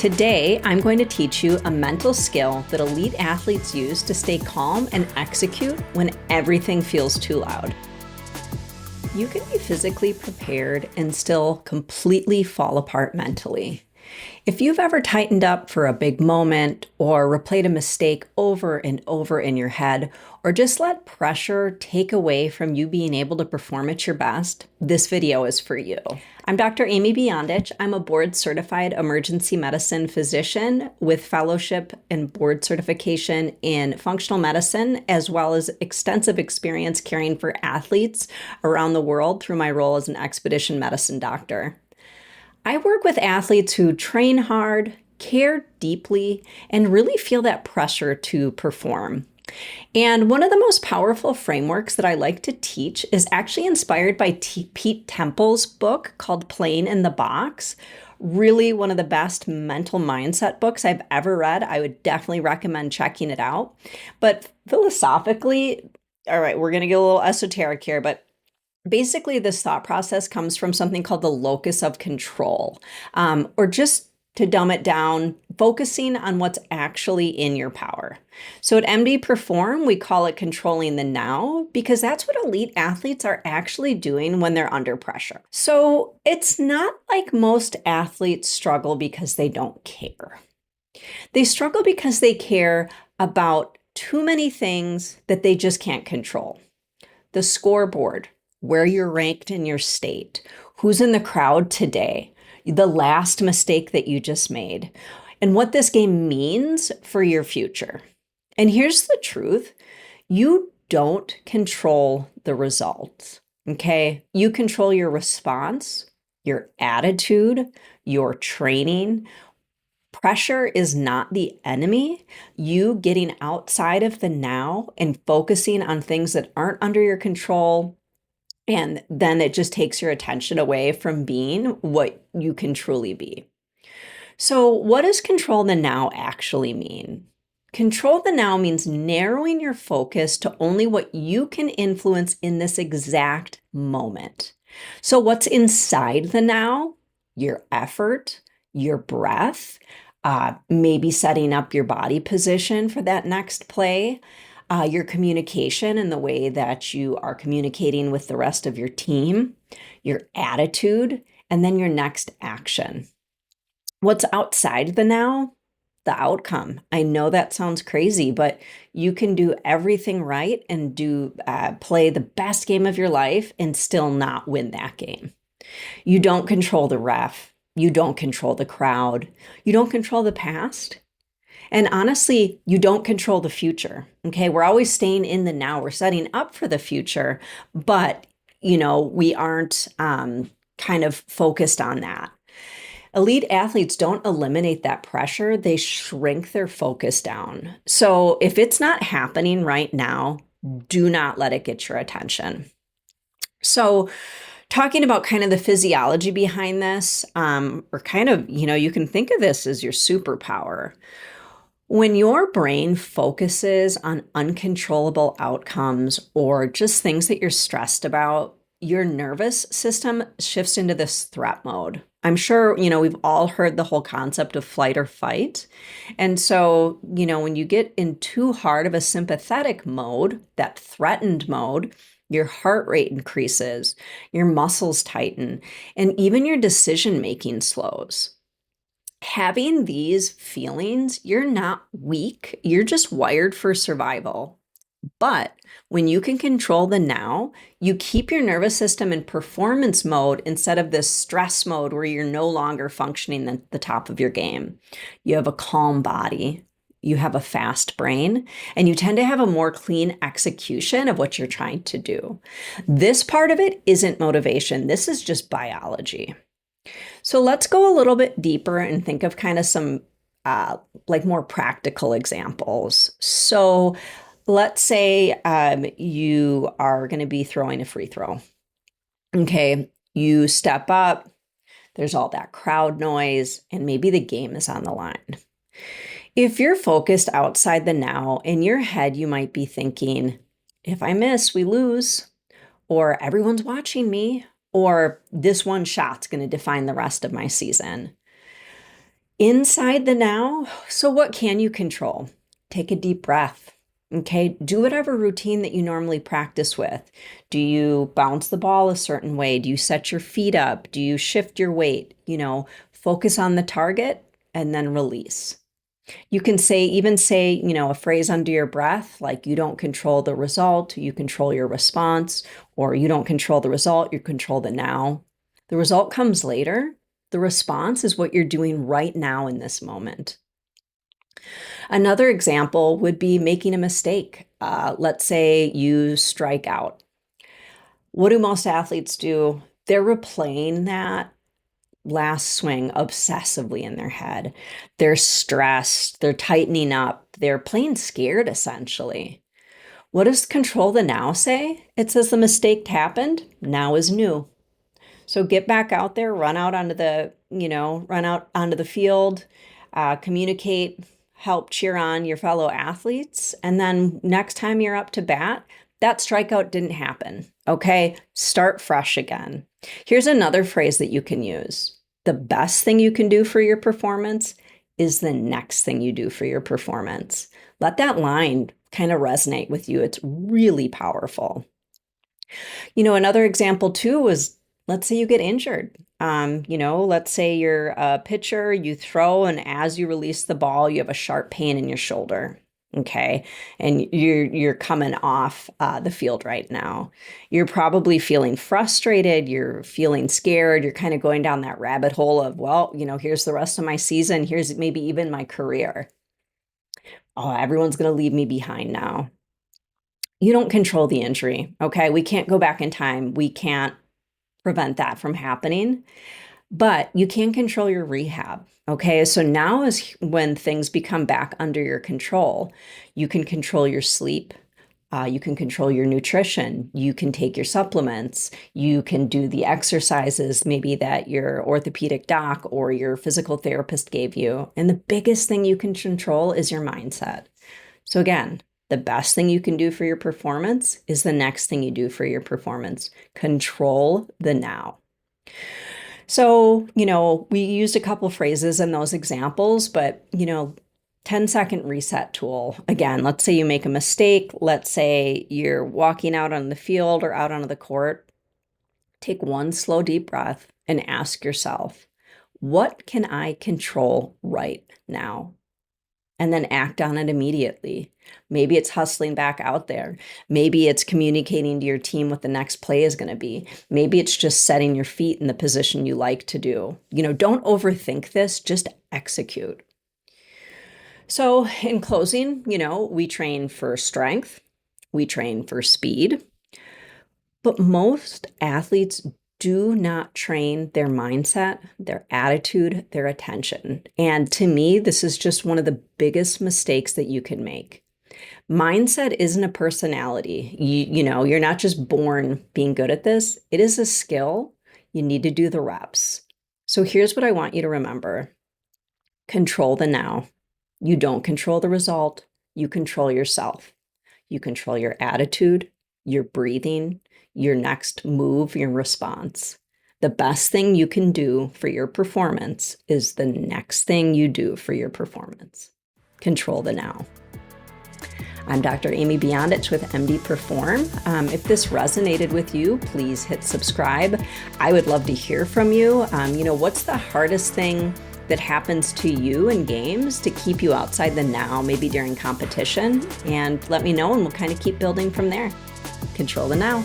Today, I'm going to teach you a mental skill that elite athletes use to stay calm and execute when everything feels too loud. You can be physically prepared and still completely fall apart mentally. If you've ever tightened up for a big moment or replayed a mistake over and over in your head, or just let pressure take away from you being able to perform at your best, this video is for you. I'm Dr. Amy Biondich. I'm a board-certified emergency medicine physician with fellowship and board certification in functional medicine, as well as extensive experience caring for athletes around the world through my role as an expedition medicine doctor. I work with athletes who train hard, care deeply, and really feel that pressure to perform. And one of the most powerful frameworks that I like to teach is actually inspired by Pete Temple's book called Playing in the Box. Really one of the best mental mindset books I've ever read. I would definitely recommend checking it out. But philosophically, all right, we're going to get a little esoteric here, but basically, this thought process comes from something called the locus of control, or just to dumb it down, focusing on what's actually in your power. So at MD Perform, we call it controlling the now, because that's what elite athletes are actually doing when they're under pressure. So it's not like most athletes struggle because they don't care. They struggle because they care about too many things that they just can't control. The scoreboard, where you're ranked in your state, who's in the crowd today, the last mistake that you just made, and what this game means for your future. And here's the truth. You don't control the results, okay? You control your response, your attitude, your training. Pressure is not the enemy. You getting outside of the now and focusing on things that aren't under your control, and then it just takes your attention away from being what you can truly be. So what does control the now actually mean? Control the now means narrowing your focus to only what you can influence in this exact moment. So what's inside the now? Your effort, your breath, maybe setting up your body position for that next play, your communication and the way that you are communicating with the rest of your team, your attitude, and then your next action. What's outside the now? The outcome. I know that sounds crazy, but you can do everything right and play the best game of your life and still not win that game. You don't control the ref. You don't control the crowd. You don't control the past. And honestly, you don't control the future, okay? We're always staying in the now. We're setting up for the future, but, we aren't kind of focused on that. Elite athletes don't eliminate that pressure. They shrink their focus down. So if it's not happening right now, do not let it get your attention. So talking about kind of the physiology behind this, or kind of, you can think of this as your superpower. When your brain focuses on uncontrollable outcomes or just things that you're stressed about, your nervous system shifts into this threat mode. I'm sure, we've all heard the whole concept of flight or fight. And so, when you get in too hard of a sympathetic mode, that threatened mode, your heart rate increases, your muscles tighten, and even your decision-making slows. Having these feelings, you're not weak, you're just wired for survival. But when you can control the now, you keep your nervous system in performance mode instead of this stress mode where you're no longer functioning at the top of your game. You have a calm body, you have a fast brain, and you tend to have a more clean execution of what you're trying to do. This part of it isn't motivation, this is just biology. So let's go a little bit deeper and think of kind of some more practical examples. So let's say you are going to be throwing a free throw. Okay, you step up, there's all that crowd noise, and maybe the game is on the line. If you're focused outside the now, in your head, you might be thinking, if I miss, we lose, or everyone's watching me, or this one shot's going to define the rest of my season. Inside the now, so what can you control? Take a deep breath. Okay, do whatever routine that you normally practice with. Do you bounce the ball a certain way? Do you set your feet up? Do you shift your weight? Focus on the target and then release. You can even say, a phrase under your breath, like you don't control the result, you control your response, or you don't control the result, you control the now. The result comes later. The response is what you're doing right now in this moment. Another example would be making a mistake. Let's say you strike out. What do most athletes do? They're replaying that last swing obsessively in their head. They're stressed, they're tightening up, they're plain scared essentially. What does control the now say? It says the mistake happened, now is new. So get back out there, run out onto the field, communicate, help cheer on your fellow athletes. And then next time you're up to bat, that strikeout didn't happen. Okay, start fresh again. Here's another phrase that you can use. The best thing you can do for your performance is the next thing you do for your performance. Let that line kind of resonate with you. It's really powerful. Another example too is, let's say you get injured. Let's say you're a pitcher, you throw, and as you release the ball, you have a sharp pain in your shoulder. Okay. And you're coming off the field right now. You're probably feeling frustrated. You're feeling scared. You're kind of going down that rabbit hole of, here's the rest of my season. Here's maybe even my career. Oh, everyone's going to leave me behind now. You don't control the injury. Okay. We can't go back in time. We can't prevent that from happening, but you can control your rehab. Okay, so now is when things become back under your control. You can control your sleep. You can control your nutrition. You can take your supplements. You can do the exercises maybe that your orthopedic doc or your physical therapist gave you. And the biggest thing you can control is your mindset. So again, the best thing you can do for your performance is the next thing you do for your performance. Control the now. So, we used a couple phrases in those examples, but, 10-second reset tool. Again, let's say you make a mistake. Let's say you're walking out on the field or out onto the court. Take one slow, deep breath and ask yourself, what can I control right now? And then act on it immediately. Maybe it's hustling back out there. Maybe it's communicating to your team what the next play is going to be. Maybe it's just setting your feet in the position you like to do. Don't overthink this, just execute. So in closing, we train for strength, we train for speed, but most athletes do not train their mindset, their attitude, their attention. And to me, this is just one of the biggest mistakes that you can make. Mindset isn't a personality. You're not just born being good at this. It is a skill. You need to do the reps. So here's what I want you to remember. Control the now. You don't control the result. You control yourself. You control your attitude, your breathing, your next move, your response. The best thing you can do for your performance is the next thing you do for your performance. Control the now. I'm Dr. Amy Biondich with MD Perform. If this resonated with you, please hit subscribe. I would love to hear from you. What's the hardest thing that happens to you in games to keep you outside the now, maybe during competition? And let me know, and we'll kind of keep building from there. Control the now.